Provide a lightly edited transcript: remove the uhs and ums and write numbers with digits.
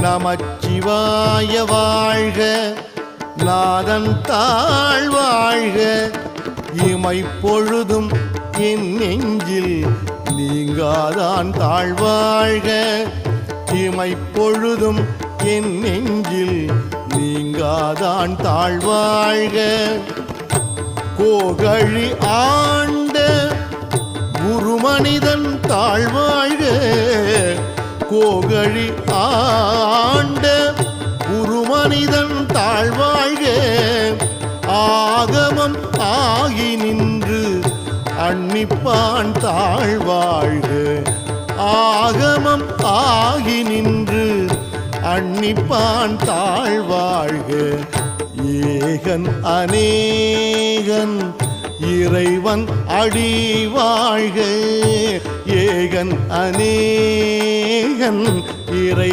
நமச்சிவாய வாழ்க, நாதன் தாழ் வாழ்க, இமைப்பொழுதும் என் நெஞ்சில் நீங்காதான் தாழ்வாழ்க, இமைப்பொழுதும் என் நெஞ்சில் நீங்காதான் தாழ்வாழ்க. கோகழி ஆண்ட குருமனிதன் தாழ்வாழ்க, கோகழி ஆண்ட குருமனிதன் தாழ்வாழ்க, ஆகமம் ஆகி நின்று அன்னிப்பான் தாழ்வாழ்க, ஆகமம் ஆகி நின்று அன்னிப்பான் தாழ்வாழ்க. ஏகன் அநேகன் இறைவன் அடி வாழ்க, ஏகன் அநேகன் இறை